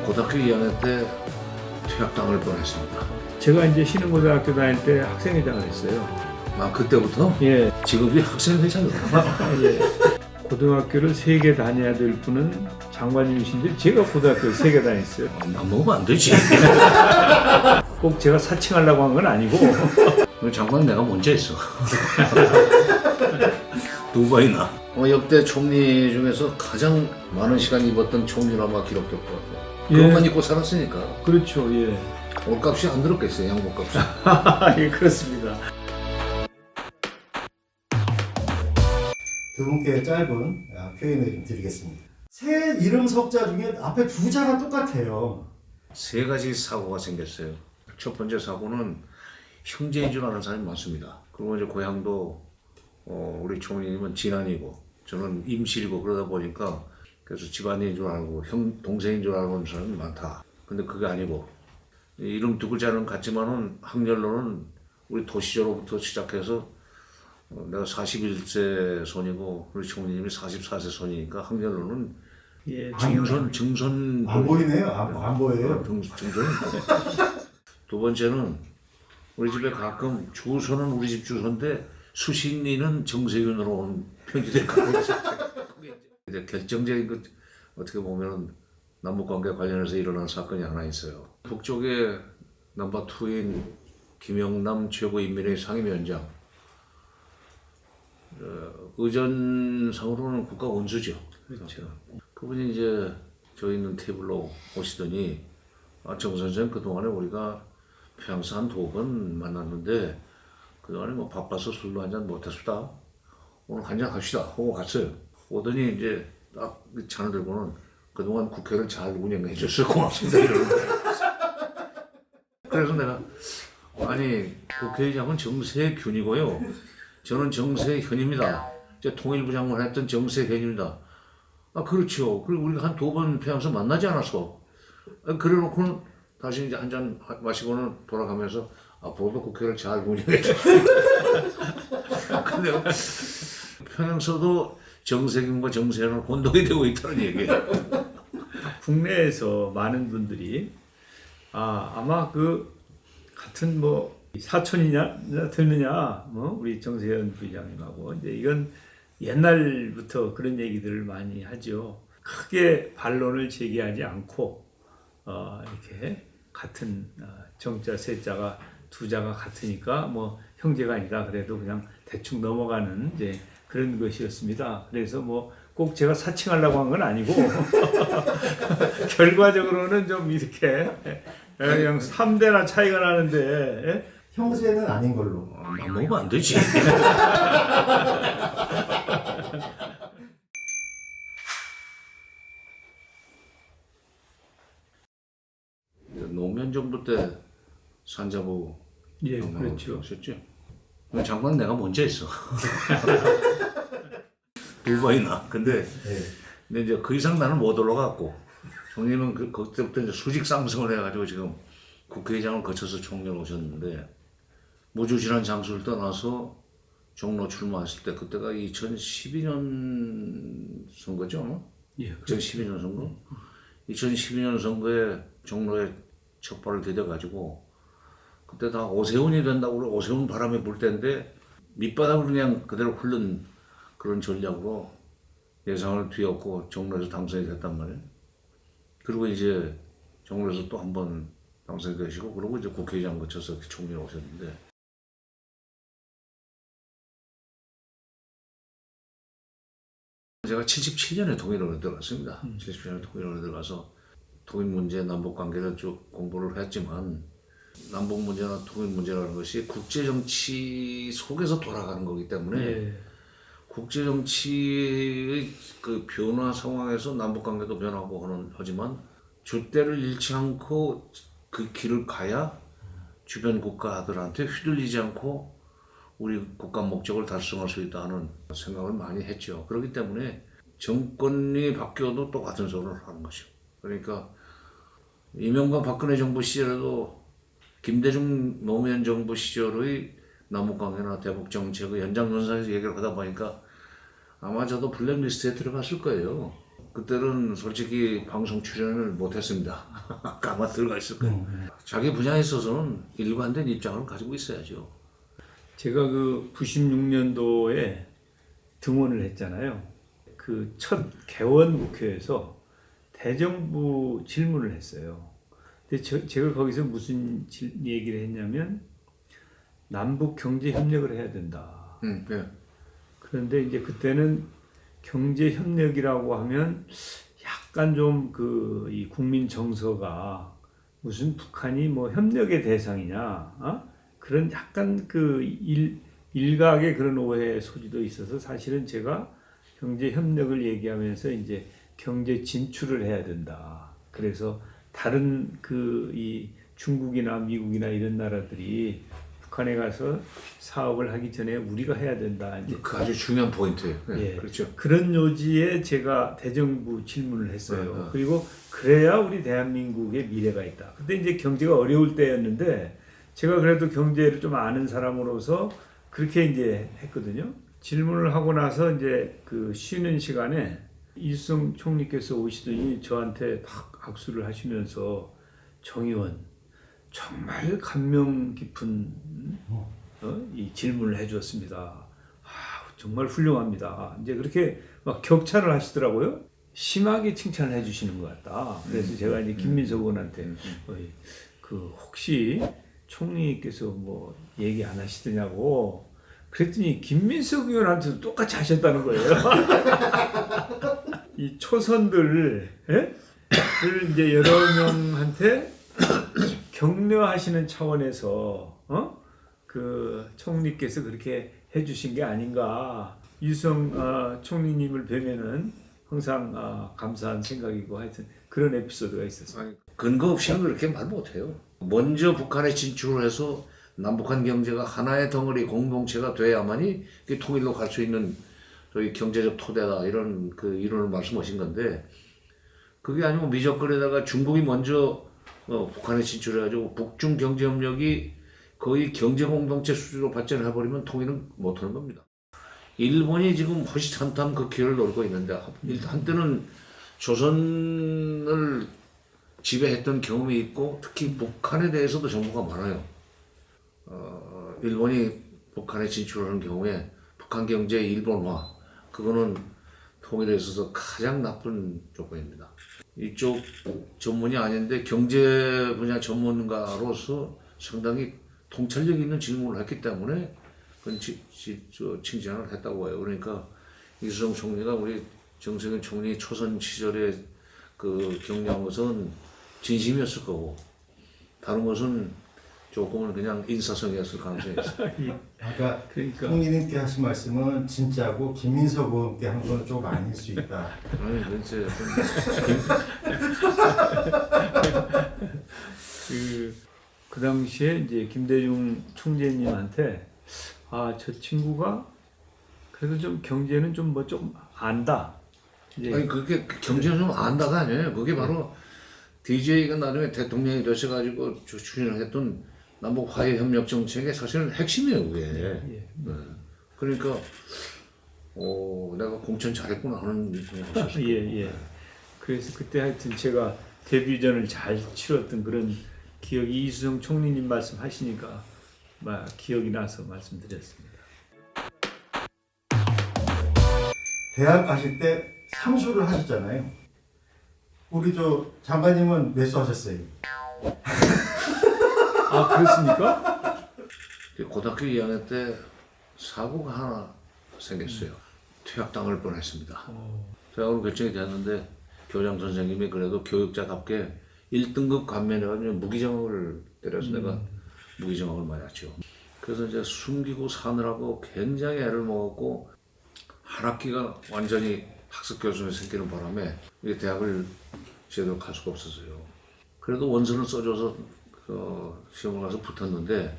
고등학교 2학년 때 퇴학당할 뻔했습니다. 제가 이제 신흥고등학교 다닐 때 학생회장을 했어요. 아, 그때부터? 예. 직업이 학생회장이구나. 예. 고등학교를 3개 다녀야 될 분은 장관님이신데 제가 고등학교를 3개 다녔어요. 안 먹으면 안 되지. 꼭 제가 사칭하려고 한 건 아니고 장관 내가 먼저 했어. 두 번이나. 역대 총리 중에서 가장 많은 시간 입었던 총리로 아마 기록될 것 같아요. 예. 그것만 입고 살았으니까 그렇죠. 예. 옷값이 안 들었겠어요, 양복값이. 예, 그렇습니다. 두 분께 짧은 표현을 좀 드리겠습니다. 새 이름 석자 중에 앞에 두 자가 똑같아요. 세 가지 사고가 생겼어요. 첫 번째 사고는 형제인 줄 아는 사람이 많습니다. 그리고 이제 고향도 우리 총리님은 진안이고 저는 임실이고 그러다 보니까 그래서 집안인 줄 알고 동생인 줄 알고 사람이 많다. 근데 그게 아니고 이름 두 글자는 같지만은 학렬로는 우리 도시저로부터 시작해서 내가 41세 손이고 우리 총리님이 44세 손이니까 학렬로는 예. 증손 안 보이네요. 안 보여요. 증손. 두 번째는 우리 집에 가끔 주소는 우리 집 주소인데 수신리는 정세균으로 온 편지를 갖고 있어요. 이제 결정적인 것 어떻게 보면 남북관계 관련해서 일어난 사건이 하나 있어요. 북쪽에 넘버 2인 김영남 최고인민회의 상임위원장 의전상으로는 국가 원수죠. 그렇죠. 그분이 이제 저희 있는 테이블로 오시더니 정 선생 그동안에 우리가 평소 한 2번 만났는데 그동안에 뭐 바빠서 술도 한잔 못했습니다. 오늘 한잔 합시다 하고 갔어요. 오더니 이제 딱 잔을 들고는 그동안 국회를 잘 운영해 줬어 고맙습니다 이러는 거예요. 그래서 내가 아니 국회의장은 정세균이고요. 저는 정세현입니다. 제 통일부 장관 했던 정세현입니다. 아 그렇죠. 그리고 우리가 한 2번 평소 만나지 않았어. 그래놓고는 다시 이제 한 잔 마시고는 돌아가면서 앞으로도 국회를 잘 운영해 주십시오. 근데 평양서도 정세균과 정세현은 혼동이 되고 있다는 얘기예요. 국내에서 많은 분들이 아마 그 같은 뭐 사촌이냐 들느냐 뭐 우리 정세현 부장님하고 이제 이건 옛날부터 그런 얘기들을 많이 하죠. 크게 반론을 제기하지 않고 이렇게 같은 정자 세자가 두 자가 같으니까 뭐 형제가 아니다 그래도 그냥 대충 넘어가는 이제 그런 것이었습니다. 그래서 뭐 꼭 제가 사칭하려고 한 건 아니고 결과적으로는 좀 이렇게 그냥 3대나 차이가 나는데 형제는 아닌 걸로. 안 먹으면 안 되지. 노무현 정부 때 산자부 예 그렇죠. 하셨죠? 장관은 내가 먼저 했어. 두 번이나. 근데 이제 그 이상 나는 못 올라갔고 총리는 그때부터 이제 수직 상승을 해가지고 지금 국회의장을 거쳐서 총리로 오셨는데 무주지란 장소를 떠나서 종로 출마했을 때 그때가 2012년 선거죠? 예, 2012년 선거? 2012년 선거에 종로에 척발을 디뎌가지고 그때 다 오세훈이 된다고 오세훈 바람에 불 때인데 밑바닥을 그냥 그대로 흐른 그런 전략으로 예상을 뒤엎고 종로에서 당선이 됐단 말이에요. 그리고 이제 종로에서 또 한 번 당선이 되시고 그리고 이제 국회의장 거쳐서 총리로 오셨는데 제가 77년에 통일원에 들어갔습니다. 77년에 통일원에 들어가서 통일 문제, 남북 관계를 쭉 공부를 했지만 남북 문제나 통일 문제라는 것이 국제 정치 속에서 돌아가는 거기 때문에 예. 국제 정치의 그 변화 상황에서 남북 관계도 변하고 하지만 줏대를 잃지 않고 그 길을 가야 주변 국가들한테 휘둘리지 않고 우리 국가 목적을 달성할 수 있다는 생각을 많이 했죠. 그렇기 때문에 정권이 바뀌어도 똑같은 소리를 하는 것이죠. 그러니까 이명박 박근혜 정부 시절에도 김대중 노무현 정부 시절의 남북관계나 대북 정책의 연장선상에서 얘기를 하다 보니까 아마 저도 블랙리스트에 들어갔을 거예요. 그때는 솔직히 방송 출연을 못했습니다. 아마 들어가 있을 거예요. 자기 분야에 있어서는 일관된 입장을 가지고 있어야죠. 제가 그 96년도에 등원을 했잖아요. 그 첫 개원 국회에서 대정부 질문을 했어요. 근데 제가 거기서 무슨 얘기를 했냐면 남북 경제 협력을 해야 된다. 네. 그런데 이제 그때는 경제 협력이라고 하면 약간 좀 그 이 국민 정서가 무슨 북한이 뭐 협력의 대상이냐, 그런 약간 그 일각의 그런 오해 소지도 있어서 사실은 제가 경제 협력을 얘기하면서 이제 경제 진출을 해야 된다. 그래서 다른 그 이 중국이나 미국이나 이런 나라들이 북한에 가서 사업을 하기 전에 우리가 해야 된다. 이제 그 아주 중요한 포인트예요. 네, 예, 그렇죠. 그런 요지에 제가 대정부 질문을 했어요. 그리고 그래야 우리 대한민국의 미래가 있다. 그때 이제 경제가 어려울 때였는데 제가 그래도 경제를 좀 아는 사람으로서 그렇게 이제 했거든요. 질문을 하고 나서 이제 그 쉬는 시간에 이수성 총리께서 오시더니 저한테 딱 악수를 하시면서 정 의원 정말 감명 깊은 이 질문을 해주었습니다. 정말 훌륭합니다. 이제 그렇게 막 격찬을 하시더라고요. 심하게 칭찬을 해주시는 것 같다. 그래서 제가 이제 김민석 의원한테 그 혹시 총리께서 뭐 얘기 안 하시더냐고 그랬더니 김민석 의원한테도 똑같이 하셨다는 거예요. 이 초선들 을 이제 여러 명한테 격려하시는 차원에서 그 총리께서 그렇게 해주신 게 아닌가. 이수성 총리님을 뵈면은 항상 감사한 생각이고 하여튼 그런 에피소드가 있었어요. 근거 없이는 그렇게 말 못해요. 먼저 북한에 진출을 해서 남북한 경제가 하나의 덩어리 공동체가 돼야만이 통일로 갈 수 있는 저희 경제적 토대다 이런 그 이론을 말씀하신 건데 그게 아니고 미적거리다가 중국이 먼저 북한에 진출해가지고 북중 경제 협력이 거의 경제 공동체 수준으로 발전을 해버리면 통일은 못하는 겁니다. 일본이 지금 호시탐탐 그 기회를 노리고 있는데 한때는 조선을 지배했던 경험이 있고 특히 북한에 대해서도 정보가 많아요. 일본이 북한에 진출하는 경우에 북한 경제의 일본화 그거는 통일에 있어서 가장 나쁜 조건입니다. 이쪽 전문이 아닌데 경제 분야 전문가로서 상당히 통찰력 있는 질문을 했기 때문에 그건 칭찬을 했다고 해요. 그러니까 이수성 총리가 우리 정세균 총리 초선 시절에 그 격려한 것은 진심이었을 거고 다른 것은 조금은 그냥 인사성이었을 가능성이 있어요. 아까 그러니까. 총리님께 하신 말씀은 진짜고 김민석 의원께 한 건 좀 아닐 수 있다. 아니 글쎄 그 당시에 이제 김대중 총재님한테 저 친구가 그래도 좀 경제는 좀 뭐 좀 안다. 이제 아니 그게 경제는 좀 안다가 아니에요. 그게 바로 DJ가 나중에 대통령이 되셔가지고 추진을 했던 남북 화해 협력 정책의 사실은 핵심이에요, 그게. 예. 네. 그러니까 내가 공천 잘했구나 하는 느낌이 없었어요. 예. 그래서 그때 하여튼 제가 데뷔전을 잘 치렀던 그런 기억이 이수성 총리님 말씀하시니까 막 기억이 나서 말씀드렸습니다. 대학 가실 때 삼수를 하셨잖아요. 우리 저 장관님은 몇 수 하셨어요? 그렇습니까? 고등학교 2학년 때 사고가 하나 생겼어요. 퇴학당할 뻔했습니다. 퇴학으로 결정이 됐는데 교장 선생님이 그래도 교육자답게 1등급 감면해가지고 무기징역을 때려서 내가 무기징역을 맞았죠. 그래서 이제 숨기고 사느라고 굉장히 애를 먹었고 한 학기가 완전히 학습 교수에 생기는 바람에 이게 대학을 제대로 갈 수가 없었어요. 그래도 원서는 써줘서 시험을 가서 붙었는데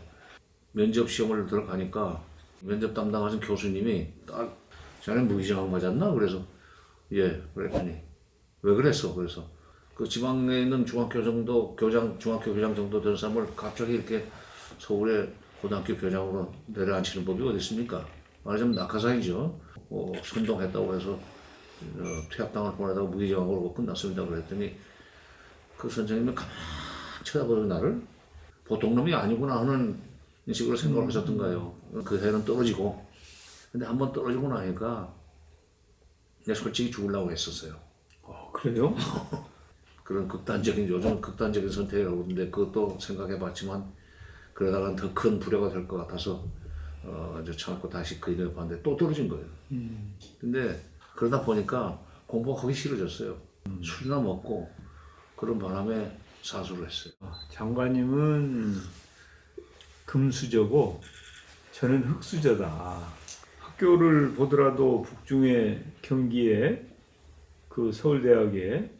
면접 시험을 들어가니까 면접 담당하신 교수님이 딱 자네 무기징역 맞았나? 그래서 예 그랬더니 왜 그랬어? 그래서 그 지방에 있는 중학교 교장 정도 되는 사람을 갑자기 이렇게 서울에 고등학교 교장으로 내려앉히는 법이 어디 있습니까? 말하자면 낙하산이죠. 선동했다고 해서 퇴학당을 보내다가 무기징역 걸고 끝났습니다. 그랬더니 그 선생님이 가만히 쳐다보는 나를 보통 놈이 아니구나 하는 식으로 생각을 하셨던가요. 그 해는 떨어지고. 근데 한번 떨어지고 나니까 내가 솔직히 죽으려고 했었어요. 그래요? 그런 극단적인, 요즘 극단적인 선택이라고 그러는데 그것도 생각해봤지만 그러다가 더 큰 불효가 될 것 같아서 이제 참고 다시 그 일을 봤는데 또 떨어진 거예요. 근데 그러다 보니까 공부가 하기 싫어졌어요. 술이나 먹고 그런 바람에 사수를 했어요. 장관님은 금수저고 저는 흙수저다. 학교를 보더라도 북중에 경기에 그 서울대학에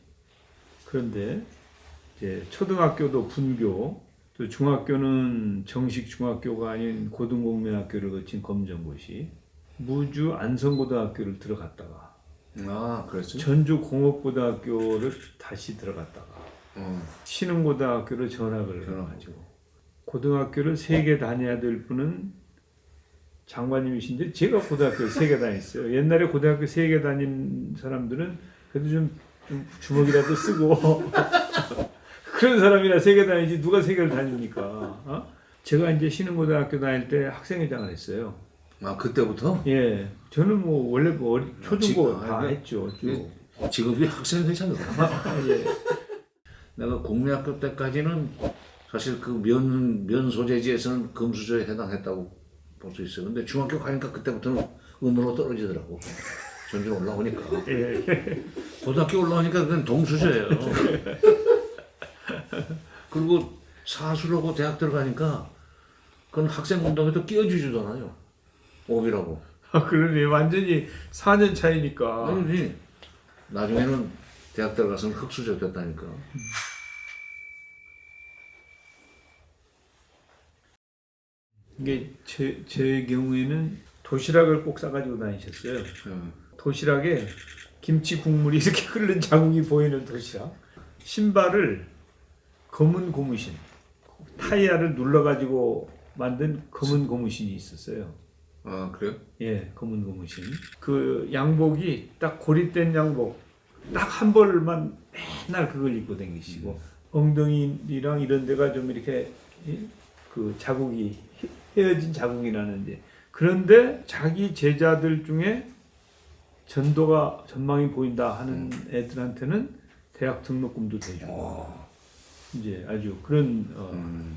그런데 이제 초등학교도 분교 또 중학교는 정식 중학교가 아닌 고등공민학교를 거친 검정고시 무주 안성고등학교를 들어갔다가 그랬어요? 전주공업고등학교를 다시 들어갔다가 신흥고등학교를 전학을 해가지고 고등학교를 3개 다녀야 될 분은 장관님이신데 제가 고등학교 3개 다녔어요. 옛날에 고등학교 3개 다닌 사람들은 그래도 좀 주먹이라도 쓰고 그런 사람이나 3개 다니지 누가 3개를 다닙니까? 제가 이제 신흥고등학교 다닐 때 학생회장을 했어요. 그때부터? 예, 저는 뭐 원래 뭐 초중고 다 지금, 했죠. 쭉. 직업이 학생회장이구나. 예. 내가 국민학교 때까지는 사실 그 면 소재지에서는 금수저에 해당했다고 볼 수 있어요. 근데 중학교 가니까 그때부터는 음으로 떨어지더라고. 점점 올라오니까. 예. 고등학교 올라오니까 그건 동수저예요. 그리고 사수라고 대학 들어가니까 그건 학생 운동에도 끼워주지도 않아요. 옵이라고. 그러네. 완전히 4년 차이니까. 아니, 나중에는 대학 들어가서는 흑수저 됐다니까. 이게 제 경우에는 도시락을 꼭 싸가지고 다니셨어요. 도시락에 김치 국물이 이렇게 끓는 자국이 보이는 도시락. 신발을 검은 고무신, 타이야를 눌러가지고 만든 검은 고무신이 있었어요. 그래요? 예, 검은 고무신. 그 양복이 딱 고립된 양복, 딱 한 벌만 맨날 그걸 입고 다니시고 엉덩이랑 이런 데가 좀 이렇게 그 자국이 헤어진 자국이 나는데 그런데 자기 제자들 중에 전망이 보인다 하는 애들한테는 대학 등록금도 대주고 이제 아주 그런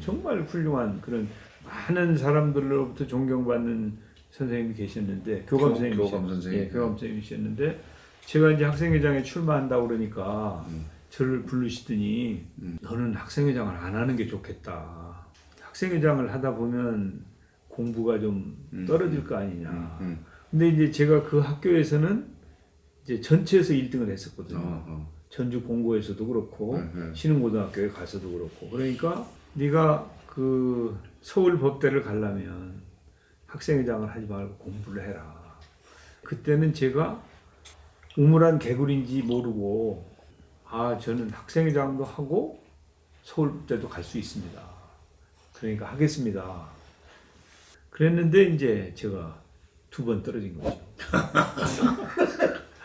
정말 훌륭한 그런 많은 사람들로부터 존경받는 선생님이 계셨는데 교감 선생님이셨는데 예, 교감 선생님이셨는데 제가 이제 학생회장에 출마한다고 그러니까 저를 부르시더니 너는 학생회장을 안 하는 게 좋겠다. 학생회장을 하다 보면 공부가 좀 떨어질 거 아니냐. 근데 이제 제가 그 학교에서는 이제 전체에서 1등을 했었거든요. 전주 본고에서도 그렇고 신흥고등학교에 가서도 그렇고. 그러니까 네가 그 서울 법대를 가려면 학생회장을 하지 말고 공부를 해라. 그때는 제가 우물안 개구리인지 모르고 저는 학생회장도 하고 서울대도 갈 수 있습니다. 그러니까 하겠습니다. 그랬는데 이제 제가 2번 떨어진 거죠.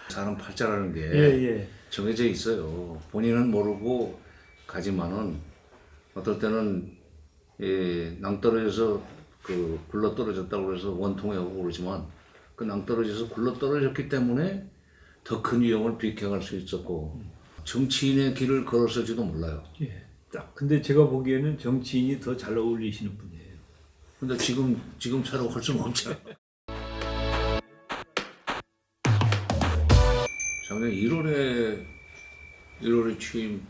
사람 팔자라는 게 예. 정해져 있어요. 본인은 모르고 가지만은 어떨 때는 낭떠러져서 그 굴러 떨어졌다고 해서 원통에 오고 그러지만 그 낭떠러져서 굴러 떨어졌기 때문에 더 큰 위험을 비켜갈 수 있었고 정치인의 길을 걸었을지도 몰라요. 예. 딱 근데 제가 보기에는 정치인이 더 잘 어울리시는 분이에요. 근데 지금처럼 할 수는 없잖아요. 작년 1월에 취임.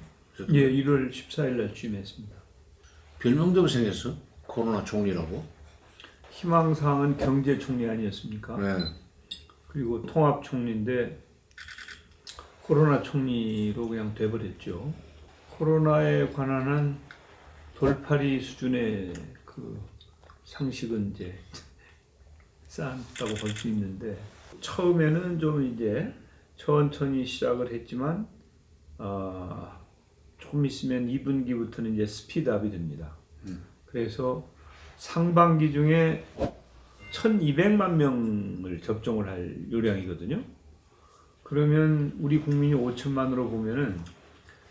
예, 1월 14일 날 취임했습니다. 별명도 생겼어. 코로나 총리라고. 희망사항은 경제총리 아니었습니까? 네. 그리고 통합총리인데 코로나 총리로 그냥 돼버렸죠. 코로나에 관한 한 돌팔이 수준의 그 상식은 이제 쌓았다고 볼 수 있는데 처음에는 좀 이제 천천히 시작을 했지만 조금 있으면 2분기부터는 이제 스피드업이 됩니다. 그래서 상반기 중에 1200만 명을 접종을 할 요량이거든요. 그러면 우리 국민이 5천만으로 보면은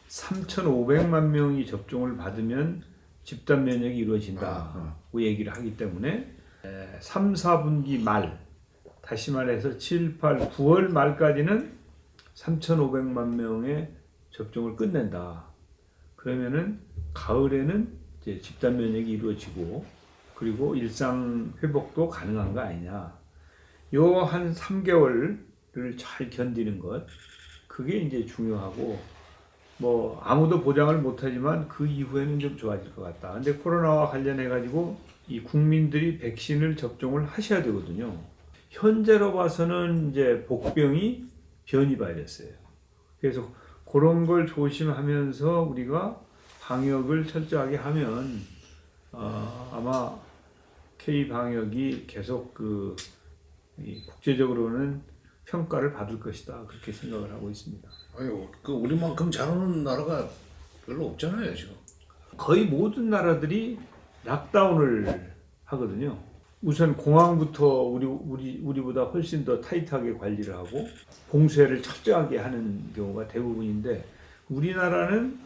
3,500만 명이 접종을 받으면 집단 면역이 이루어진다고 얘기를 하기 때문에 3, 4분기 말, 다시 말해서 7, 8, 9월 말까지는 3,500만 명의 접종을 끝낸다. 그러면은 가을에는 이제 집단 면역이 이루어지고 그리고 일상 회복도 가능한 거 아니냐. 요 한 3개월을 잘 견디는 것, 그게 이제 중요하고, 뭐 아무도 보장을 못하지만 그 이후에는 좀 좋아질 것 같다. 근데 코로나와 관련해 가지고 이 국민들이 백신을 접종을 하셔야 되거든요. 현재로 봐서는 이제 복병이 변이 바이러스예요. 그래서 그런 걸 조심하면서 우리가 방역을 철저하게 하면 아마 K 방역이 계속 이 국제적으로는 평가를 받을 것이다, 그렇게 생각을 하고 있습니다. 아유, 그 우리만큼 잘하는 나라가 별로 없잖아요 지금. 거의 모든 나라들이 락다운을 하거든요. 우선 공항부터 우리보다 훨씬 더 타이트하게 관리를 하고 봉쇄를 철저하게 하는 경우가 대부분인데, 우리나라는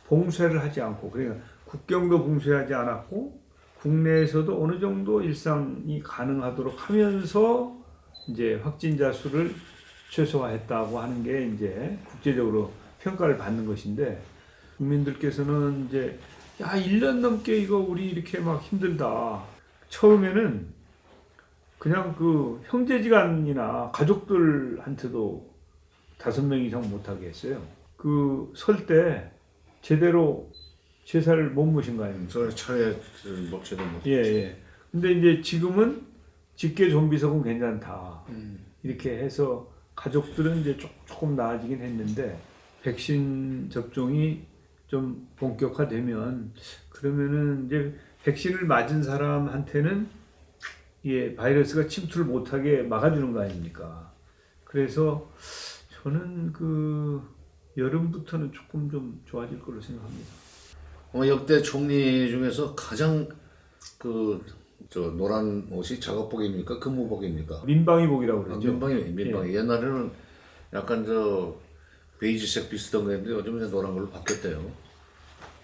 봉쇄를 하지 않고, 그러니까 국경도 봉쇄하지 않았고 국내에서도 어느 정도 일상이 가능하도록 하면서 이제 확진자 수를 최소화했다고 하는 게 이제 국제적으로 평가를 받는 것인데, 국민들께서는 이제 1년 넘게 이거 우리 이렇게 막 힘들다. 처음에는 그냥 그 형제지간이나 가족들한테도 5명 이상 못하게 했어요. 그 설 때 제대로 제사를 못 모신 거 아닙니까? 저 차례 먹지도 못. 예. 근데 이제 지금은 직계 좀비석은 괜찮다. 이렇게 해서 가족들은 이제 조금 나아지긴 했는데, 백신 접종이 좀 본격화되면 그러면은 이제 백신을 맞은 사람한테는 바이러스가 침투를 못하게 막아주는 거 아닙니까? 그래서 저는 그 여름부터는 조금 좀 좋아질 거로 생각합니다. 역대 총리 중에서 가장 노란 옷이 작업복입니까? 근무복입니까? 민방위복이라고 그러죠. 민방위. 옛날에는 약간 베이지색 비슷한 거였는데 요즘은 이제 노란 걸로 바뀌었대요.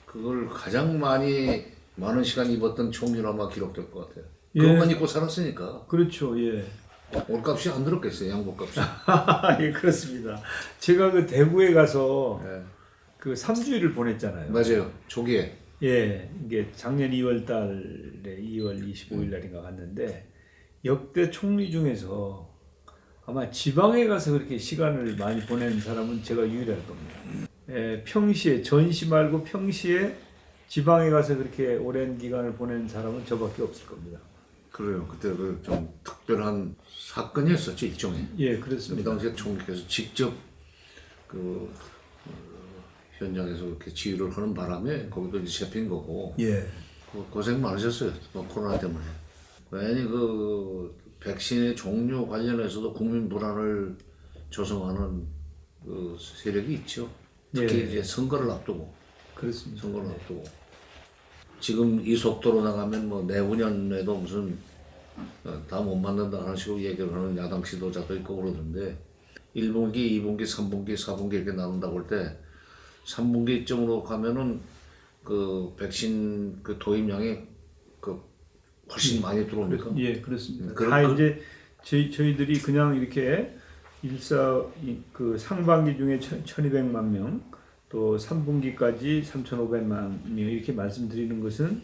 그걸 가장 많은 시간 입었던 총리로 아마 기록될 것 같아요. 그것만 입고 살았으니까. 그렇죠. 예. 옷값이 안 들었겠어요, 양복값이. 예, 그렇습니다. 제가 그 대구에 가서 네. 그 3주일을 보냈잖아요. 맞아요, 초기에. 예, 이게 작년 2월 달에 2월 25일 날인가 갔는데, 역대 총리 중에서 아마 지방에 가서 그렇게 시간을 많이 보낸 사람은 제가 유일할 겁니다. 평시에, 전시 말고 평시에 지방에 가서 그렇게 오랜 기간을 보낸 사람은 저밖에 없을 겁니다. 그래요. 그때 좀 특별한 사건이었었죠, 일종의. 예, 그 그렇습니다. 당시에 총리께서 직접 현장에서 이렇게 지휘를 하는 바람에 거기도 이제 잡힌 거고. 예. 고생 많으셨어요. 코로나 때문에. 괜히 백신의 종류 관련해서도 국민 불안을 조성하는 세력이 있죠. 특히 예. 이제 선거를 앞두고. 그렇습니다. 선거를 앞두고. 지금 이 속도로 나가면 내후년에도 무슨 다 못 맞는다 하는 식으로 얘기를 하는 야당 지도자도 있고 그러던데, 1분기, 2분기, 3분기, 4분기 이렇게 나눈다고 할 때 3분기쯤으로 가면은 백신 도입량이 훨씬 많이 들어옵니까? 예, 그렇습니다. 그럼 다 이제 저희들이 그냥 이렇게 상반기 중에 1,200만 명, 또 3분기까지 3,500만 명 이렇게 말씀드리는 것은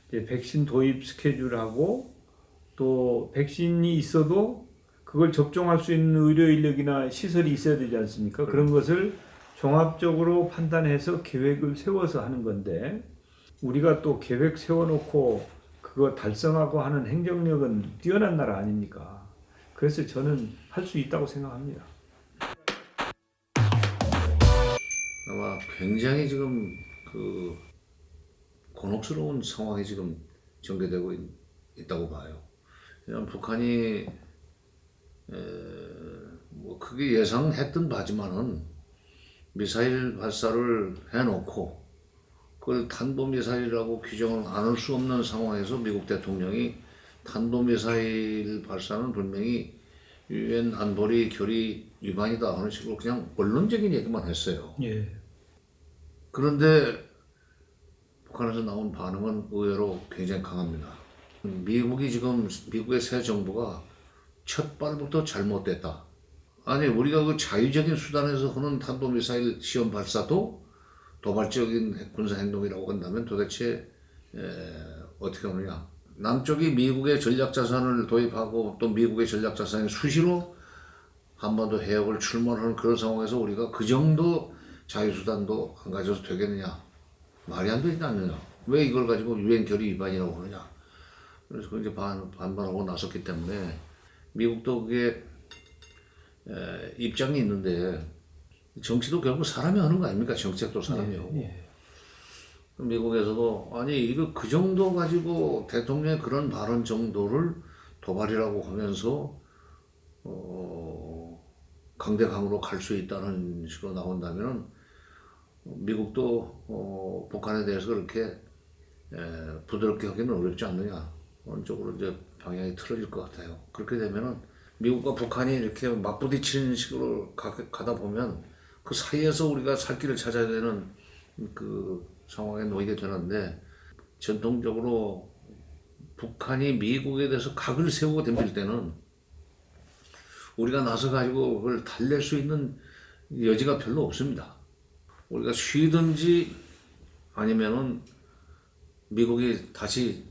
이제 백신 도입 스케줄하고, 또 백신이 있어도 그걸 접종할 수 있는 의료 인력이나 시설이 있어야 되지 않습니까? 그런 것을 종합적으로 판단해서 계획을 세워서 하는 건데, 우리가 또 계획 세워놓고 그거 달성하고 하는 행정력은 뛰어난 나라 아닙니까? 그래서 저는 할 수 있다고 생각합니다. 아마 굉장히 지금 곤혹스러운 상황이 지금 전개되고 있다고 봐요. 그냥 북한이 그게 예상했던 바지만은 미사일 발사를 해놓고 그걸 탄도미사일이라고 규정을 안 할 수 없는 상황에서 미국 대통령이 탄도미사일 발사는 분명히 유엔 안보리 결의 위반이다 하는 식으로 그냥 원론적인 얘기만 했어요. 예. 그런데 북한에서 나온 반응은 의외로 굉장히 강합니다. 미국의 새 정부가 첫 발부터 잘못됐다. 아니 우리가 그 자유적인 수단에서 하는 탄도미사일 시험 발사도 도발적인 군사 행동이라고 한다면 도대체 어떻게 하느냐. 남쪽이 미국의 전략자산을 도입하고 또 미국의 전략자산이 수시로 한반도 해역을 출몰하는 그런 상황에서 우리가 그 정도 자유수단도 안 가져서 되겠느냐. 말이 안 되지 않느냐. 왜 이걸 가지고 유엔 결의 위반이라고 하느냐. 그래서 이제 반발하고 나섰기 때문에 미국도 그게 입장이 있는데 정치도 결국 사람이 하는 거 아닙니까? 정책도 사람이 하고. 미국에서도 아니 이거 그 정도 가지고 대통령의 그런 발언 정도를 도발이라고 하면서 강대강으로 갈 수 있다는 식으로 나온다면 미국도 북한에 대해서 그렇게 부드럽게 하기는 어렵지 않느냐. 어느 쪽으로 이제 방향이 틀어질 것 같아요. 그렇게 되면은 미국과 북한이 이렇게 맞부딪히는 식으로 가다 보면 그 사이에서 우리가 살 길을 찾아야 되는 그 상황에 놓이게 되는데 전통적으로 북한이 미국에 대해서 각을 세우고 덤빌 때는 우리가 나서 가지고 그걸 달랠 수 있는 여지가 별로 없습니다. 우리가 쉬든지 아니면은 미국이 다시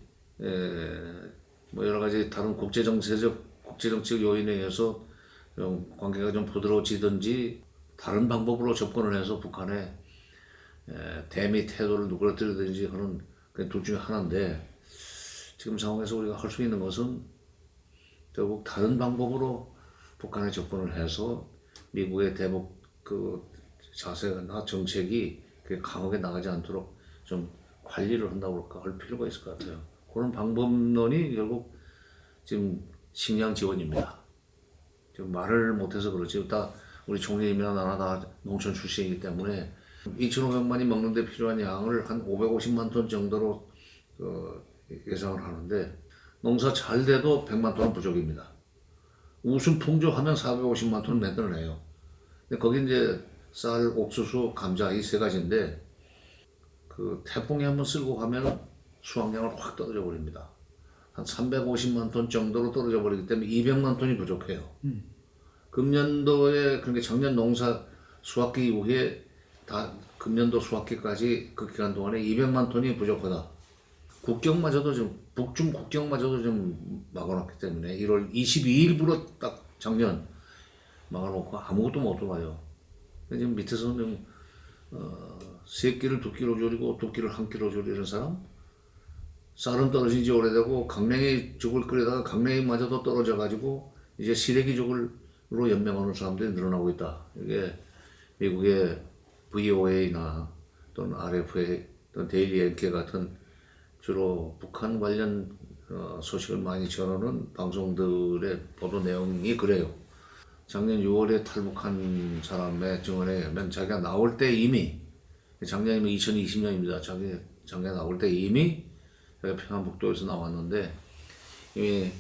뭐 여러 가지 다른 국제정치적 요인에 의해서 좀 관계가 좀 부드러워지든지 다른 방법으로 접근을 해서 북한의 대미 태도를 누그러뜨리든지 하는 그 둘 중에 하나인데 지금 상황에서 우리가 할 수 있는 것은 결국 다른 방법으로 북한에 접근을 해서 미국의 대북 그 자세나 정책이 강하게 나가지 않도록 좀 관리를 한다고 할까 할 필요가 있을 것 같아요. 그런 방법론이 결국 지금 식량 지원입니다. 지금 말을 못해서 그렇지. 다 우리 총리님이나 나나 다 농촌 출신이기 때문에 2,500만이 먹는데 필요한 양을 한 550만 톤 정도로 예상을 하는데 농사 잘 돼도 100만 톤은 부족입니다. 우순 풍조하면 450만 톤 만들어내요. 근데 거기 이제 쌀, 옥수수, 감자 이 세 가지인데 그 태풍이 한번 쓸고 가면 수확량을 확 떨어져 버립니다. 한 350만 톤 정도로 떨어져 버리기 때문에 200만 톤이 부족해요. 금년도에 그러니까 작년 농사 수확기 이후에 다 금년도 수확기까지 그 기간 동안에 200만 톤이 부족하다. 국경마저도 좀 북중 국경마저도 좀 막아놨기 때문에 1월 22일부로 딱 작년 막아놓고 아무것도 못 들어와요. 지금 밑에서는 세 끼를 두 끼로 줄이고 두 끼를 한 끼로 줄이는 사람, 쌀은 떨어진 지 오래되고 강냉이죽을 끓이다가 강냉이마저도 떨어져가지고 이제 시래기죽으로 연명하는 사람들이 늘어나고 있다. 이게 미국의 VOA나 또는 RFA 또는 데일리 NK 같은 주로 북한 관련 소식을 많이 전하는 방송들의 보도 내용이 그래요. 작년 6월에 탈북한 사람의 증언에 의하면 자기가 나올 때 이미 작년이면 2020년입니다. 작년 나올 때 이미 자기가 평안북도에서 나왔는데 이미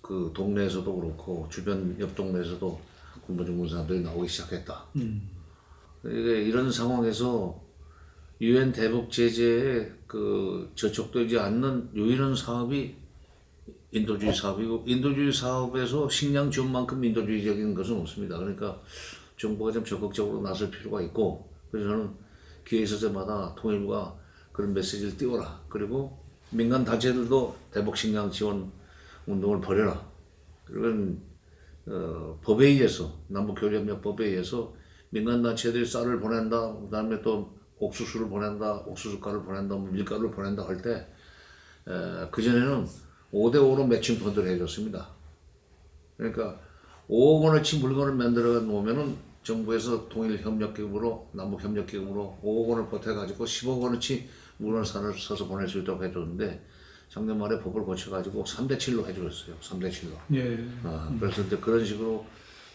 그 동네에서도 그렇고 주변 옆 동네에서도 군부 중군 사람들이 나오기 시작했다. 이런 상황에서 유엔 대북 제재에 그 저촉되지 않는 유일한 사업이 인도주의 사업이고 인도주의 사업에서 식량 지원만큼 인도주의적인 것은 없습니다. 그러니까 정부가 좀 적극적으로 나설 필요가 있고 그래서 저는 기회 있을 때마다 통일부가 그런 메시지를 띄워라. 그리고 민간 단체들도 대북 식량 지원 운동을 벌여라. 그런 법에 의해서 남북교류협력 법에 의해서 민간 단체들이 쌀을 보낸다. 그다음에 또 옥수수를 보낸다. 옥수수가를 보낸다. 밀가루를 보낸다 할 때 그전에는 5대5로 매칭 펀드를 해줬습니다. 그러니까 5억 원어치 물건을 만들어 놓으면은 정부에서 통일협력기금으로 남북협력기금으로 5억 원을 보태가지고 10억 원어치 물건을 사서 보낼 수 있도록 해줬는데 작년 말에 법을 고쳐가지고 3대7로 해줬어요. 3대7로. 예. 그래서 이제 그런 식으로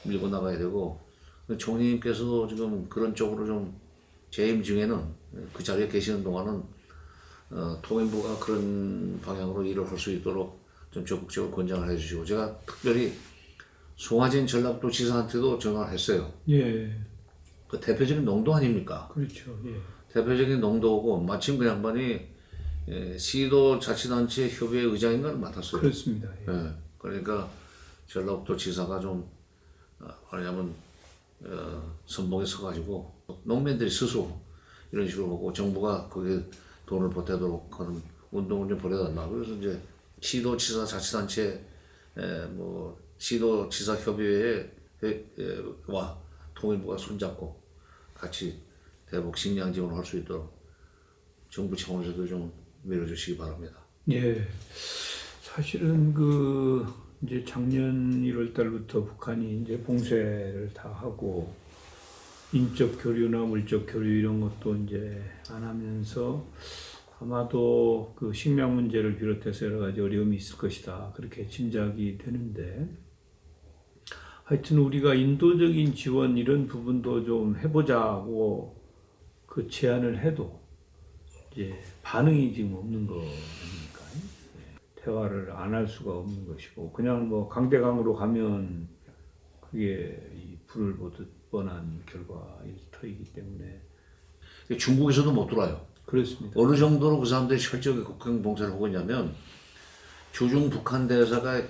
밀고 나가야 되고 총리님께서도 지금 그런 쪽으로 좀 재임 중에는 그 자리에 계시는 동안은 통일부가 그런 방향으로 일을 할 수 있도록 좀 적극적으로 권장을 해주시고 제가 특별히 송하진 전라북도 지사한테도 전화를 했어요. 예. 그 대표적인 농도 아닙니까? 그렇죠. 예. 대표적인 농도고 마침 그 양반이 시도자치단체 협의회 의장인가를 맡았어요. 그렇습니다. 예. 예, 그러니까 전라북도 지사가 좀 뭐냐면 선봉에 서가지고 농민들이 스스로 이런 식으로 하고 정부가 거기에 돈을 보태도록 하는 운동을 좀 벌여달라. 그래서 이제 시도지사 자치단체 뭐 시도지사협의회와 통일부가 손잡고 같이 대북 식량 지원을 할 수 있도록 정부 차원에서도 좀 밀어주시기 바랍니다. 예. 사실은 그 이제 작년 1월 달부터 북한이 이제 봉쇄를 다 하고 인적 교류나 물적 교류 이런 것도 이제 안 하면서 아마도 그 식량 문제를 비롯해서 여러 가지 어려움이 있을 것이다. 그렇게 짐작이 되는데 하여튼 우리가 인도적인 지원 이런 부분도 좀 해보자고 그 제안을 해도 이제 반응이 지금 없는 거 아닙니까? 대화를 안 할 수가 없는 것이고 그냥 뭐 강대강으로 가면 그게 이 불을 보듯 뻔한 결과일 터이기 때문에 중국에서도 못 들어와요. 그렇습니다. 어느 정도로 그 사람들이 철저하게 국경 봉쇄를 하고 있냐면 주중 북한 대사가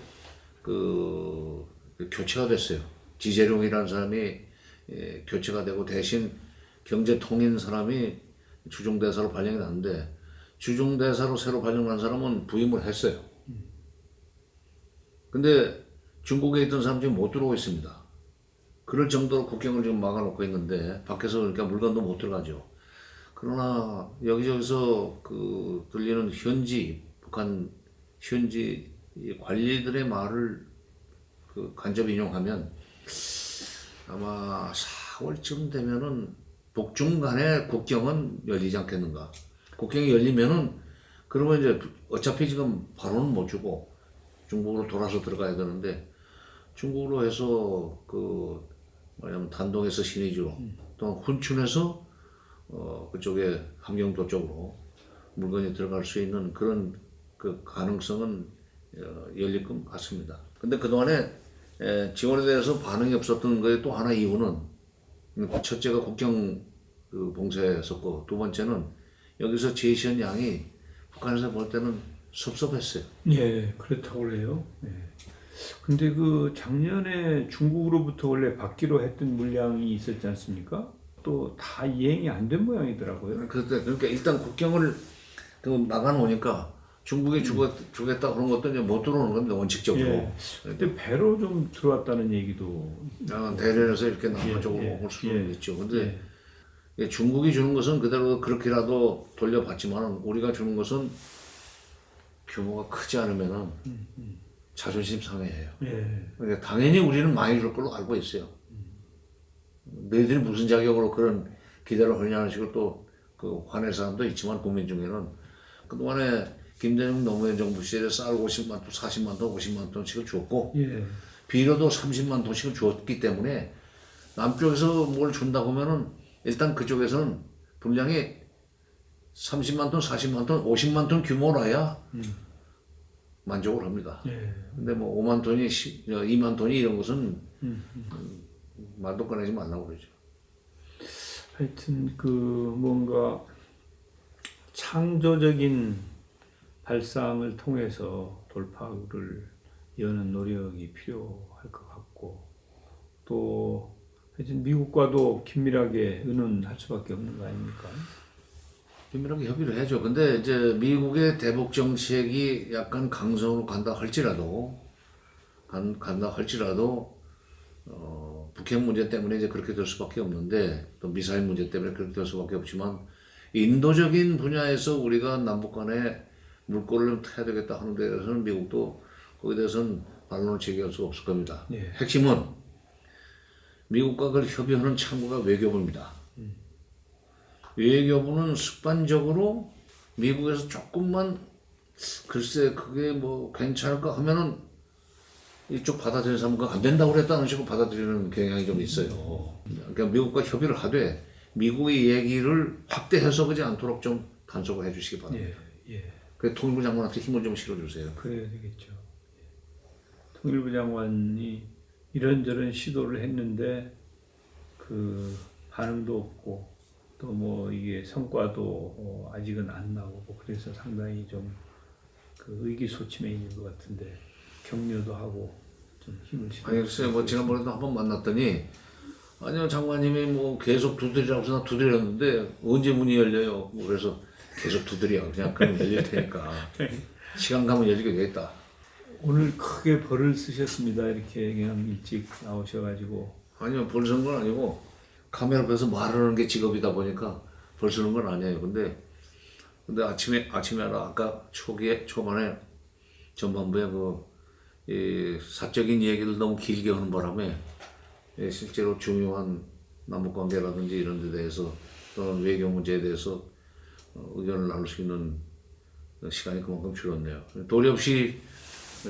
그 교체가 됐어요. 지재룡이라는 사람이 교체가 되고 대신 경제통인 사람이 주중 대사로 발령이 났는데 주중 대사로 새로 발령난 사람은 부임을 했어요. 근데 중국에 있던 사람 지금 못 들어오고 있습니다. 그럴 정도로 국경을 지금 막아놓고 있는데 밖에서 그러니까 물건도 못 들어가죠. 그러나 여기저기서 그 들리는 북한 현지 관리들의 말을 그 간접 인용하면 아마 4월쯤 되면은 북중 간의 국경은 열리지 않겠는가. 국경이 열리면은 그러면 이제 어차피 지금 바로는 못 주고 중국으로 돌아서 들어가야 되는데 중국으로 해서 그 뭐냐면 단동에서 신의주로 또 훈춘에서 그쪽에 함경도 쪽으로 물건이 들어갈 수 있는 그런 그 가능성은 열릴 것 같습니다. 근데 그동안에 지원에 대해서 반응이 없었던 거에 또 하나 이유는 첫째가 국경 그 봉쇄했었고 두 번째는 여기서 제시한 양이 북한에서 볼 때는 섭섭했어요. 예, 그렇다고 그래요. 예. 근데 그 작년에 중국으로부터 원래 받기로 했던 물량이 있었지 않습니까? 또 다 이행이 안 된 모양이더라고요. 그러니까 일단 국경을 그 막아놓으니까 중국에 주겠다 그런 것도 이제 못 들어오는 겁니다, 원칙적으로. 예. 근데 배로 좀 들어왔다는 얘기도 대련에서 이렇게 남한 쪽으로 올 수는 있죠. 근데 중국이 주는 것은 그대로 그렇게라도 돌려받지만 우리가 주는 것은 규모가 크지 않으면은 자존심 상해해요. 예. 그러니까 당연히 우리는 많이 줄 걸로 알고 있어요. 너희들이 무슨 자격으로 그런 기대를 하냐는 식으로 또 그 화낼 사람도 있지만 국민 중에는 그동안에 김대중 노무현 정부 시절에 쌀 50만 톤, 40만 톤, 50만 톤씩을 줬고 예. 비료도 30만 톤씩을 줬기 때문에 남쪽에서 뭘 준다 보면은 일단 그쪽에서는 분량이 30만 톤, 40만 톤, 50만 톤 규모라야 만족을 합니다. 예. 근데 뭐 5만 톤이 2만 톤이 이런 것은 말도 꺼내지 말라고 그러죠. 하여튼 그 뭔가 창조적인 발상을 통해서 돌파구를 여는 노력이 필요할 것 같고 또 하여튼 미국과도 긴밀하게 의논할 수밖에 없는 거 아닙니까? 긴밀하게 협의를 해야죠. 근데 이제 미국의 대북 정책이 약간 강성으로 간다 할지라도 북핵 문제 때문에 이제 그렇게 될 수밖에 없는데 또 미사일 문제 때문에 그렇게 될 수밖에 없지만 인도적인 분야에서 우리가 남북 간에 물꼬를 타야 되겠다 하는 데 대해서는 미국도 거기에 대해서는 반론을 제기할 수가 없을 겁니다. 예. 핵심은 미국과 그걸 협의하는 창구가 외교부입니다. 외교부는 습관적으로 미국에서 조금만 글쎄 그게 뭐 괜찮을까 하면은 이쪽 받아들이는 사람은 그거 안 된다고 그랬다는 식으로 받아들이는 경향이 좀 있어요. 그러니까 미국과 협의를 하되 미국의 얘기를 확대 해석하지 않도록 좀 단속을 해주시기 바랍니다. 예. 그래서 통일부 장관한테 힘을 좀 실어주세요. 그래야 되겠죠. 통일부 장관이 이런저런 시도를 했는데 그 반응도 없고 또 뭐 이게 성과도 아직은 안 나오고 그래서 상당히 좀 그 의기소침해 있는 것 같은데 격려도 하고 좀 힘을 실어. 아니 글쎄 뭐 지난번에도 한번 만났더니 아니요 장관님이 뭐 계속 두드리라고 해서 나 두드렸는데 언제 문이 열려요? 뭐 그래서 계속 두드려 그냥 그럼 열릴 테니까 시간 가면 열리게 되겠다. 오늘 크게 벌을 쓰셨습니다. 이렇게 그냥 일찍 나오셔가지고. 아니요 벌 쓰는 건 아니고 카메라 앞에서 말하는 게 직업이다 보니까 벌 쓰는 건 아니에요. 근데 아침에 아까 초반에 전반부에 이 사적인 얘기를 너무 길게 하는 바람에 실제로 중요한 남북 관계라든지 이런 데 대해서 또는 외교 문제에 대해서 의견을 나눌 수 있는 시간이 그만큼 줄었네요. 도리 없이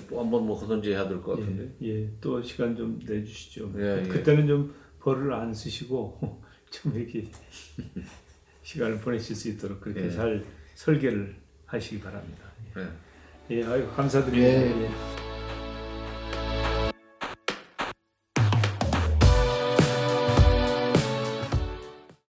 또 한번 뭐 하든지 해야 될 것 같은데. 예, 또 시간 좀 내주시죠. 예, 예. 그때는 좀 벌을 안 쓰시고 좀 이렇게 시간을 보내실 수 있도록 그렇게 예. 잘 설계를 하시기 바랍니다. 네. 예, 아유 감사드립니다. 예. 예.